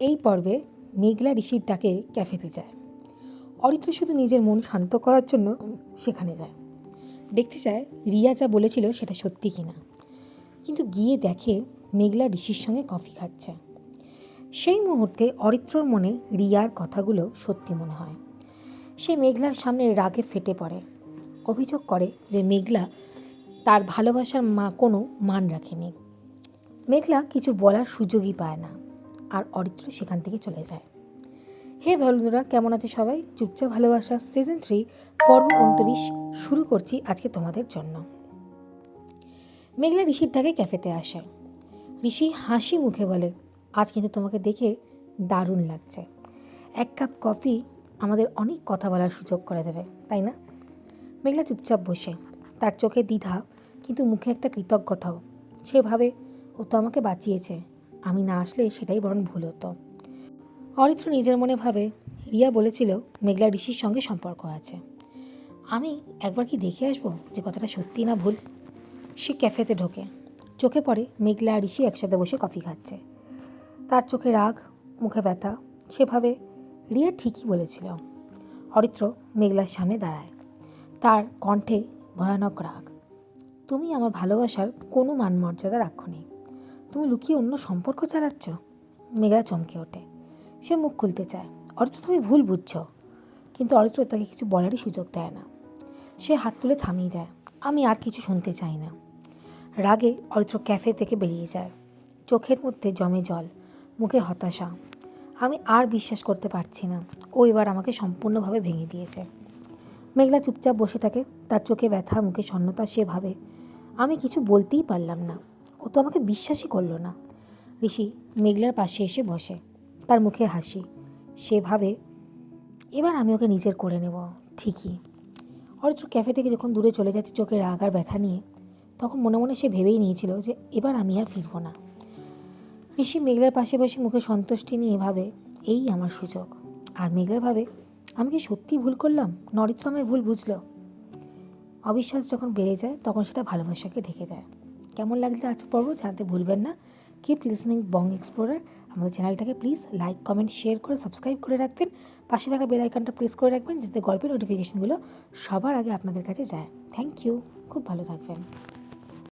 এই পর্বে মেঘলা ঋষির ডাকে ক্যাফেতে যায়। অরিত্র শুধু নিজের মন শান্ত করার জন্য সেখানে যায়। দেখতে চায় রিয়া যা বলেছিল সেটা সত্যি কিনা, কিন্তু গিয়ে দেখে মেঘলা ঋষির সঙ্গে কফি খাচ্ছে। সেই মুহূর্তে অরিত্রর মনে রিয়ার কথাগুলো সত্যি মনে হয়। সে মেঘলার সামনে রাগে ফেটে পড়ে, অভিযোগ করে যে মেঘলা তার ভালোবাসার কোনো মান রাখেনি। মেঘলা কিছু বলার সুযোগই পায় না, আর অরিত্র সেখান থেকে চলে যায়। হে বন্ধুরা, কেমন আছে সবাই? চুপচাপ ভালোবাসা সিজন 3 পর্ব 29 শুরু করছি আজকে তোমাদের জন্য। মেঘলা ঋষির ডাকে ক্যাফেতে আসে। ঋষি হাসি মুখে বলে, আজ কিন্তু তোমাকে দেখে দারুণ লাগছে। এক কাপ কফি আমাদের অনেক কথা বলার সুযোগ করে দেবে, তাই না? মেঘলা চুপচাপ বসে, তার চোখে দ্বিধা কিন্তু মুখে একটা কৃতজ্ঞতাও। সে ভাবে, ও তো আমাকে বাঁচিয়েছে, আমি না আসলে সেটাই বরং ভুল হতো। অরিত্র নিজের মনে ভাবে, রিয়া বলেছিল মেঘলা ঋষির সঙ্গে সম্পর্ক আছে। আমি একবার কি দেখে আসবো যে কথাটা সত্যি না ভুল। সে ক্যাফেতে ঢোকে। চোখে পড়ে মেঘলা আর ঋষি একসাথে বসে কফি খাচ্ছে। তার চোখে রাগ, মুখে ব্যথা। সে ভাবে রিয়া ঠিকই বলেছিল। অরিত্র মেঘলার সামনে দাঁড়ায়, তার কণ্ঠে ভয়ানক রাগ। তুমি আমার ভালোবাসার কোনো মান মর্যাদা রাখোনি, তুমি লুকিয়ে অন্য সম্পর্ক চালাচ্ছ। মেঘলা চমকে ওঠে। সে মুখ খুলতে চায়, অরিত্র তুমি ভুল বুঝছো, কিন্তু অরিত্র তাকে কিছু বলারই সুযোগ দেয় না। সে হাত তুলে থামিয়ে দেয়, আমি আর কিছু শুনতে চাই না। রাগে অরিত্র ক্যাফে থেকে বেরিয়ে যায়। চোখের মধ্যে জমে জল, মুখে হতাশা। আমি আর বিশ্বাস করতে পারছি না, ও এবার আমাকে সম্পূর্ণভাবে ভেঙে দিয়েছে। মেঘলা চুপচাপ বসে থাকে, তার চোখে ব্যথা, মুখে শূন্যতা। সে ভাবে, আমি কিছু বলতেই পারলাম না, ও তো আমাকে বিশ্বাসই করলো না। ঋষি মেঘলার পাশে এসে বসে, তার মুখে হাসি। সে ভাবে, এবার আমি ওকে নিজের করে নেব ঠিকই। অরিত্র ক্যাফে থেকে যখন দূরে চলে যাচ্ছে চোখে রাগ আর ব্যথা নিয়ে, তখন মনে মনে সে ভেবেই নিয়েছিল যে এবার আমি আর ফিরবো না। ঋষি মেঘলার পাশে বসে মুখে সন্তুষ্টি নিয়ে ভাবে, এই আমার সুযোগ। আর মেঘলা ভাবে, আমি কি সত্যি ভুল করলাম? অরিত্র আমায় ভুল বুঝলো। অবিশ্বাস যখন বেড়ে যায় তখন সেটা ভালোবাসাকে ঢেকে দেয়। কেমন লাগছে আজকের পর্ব জানতে ভুলবেন না। কিপ লিসনিং বং এক্সপ্লোরার। আমাদের চ্যানেলটাকে প্লিজ লাইক, কমেন্ট, শেয়ার করে সাবস্ক্রাইব করে রাখবেন। পাশে থাকা বেল আইকনটা প্রেস করে রাখবেন যাতে গল্পের নোটিফিকেশনগুলো সবার আগে আপনাদের কাছে যায়। থ্যাংক ইউ, খুব ভালো থাকবেন।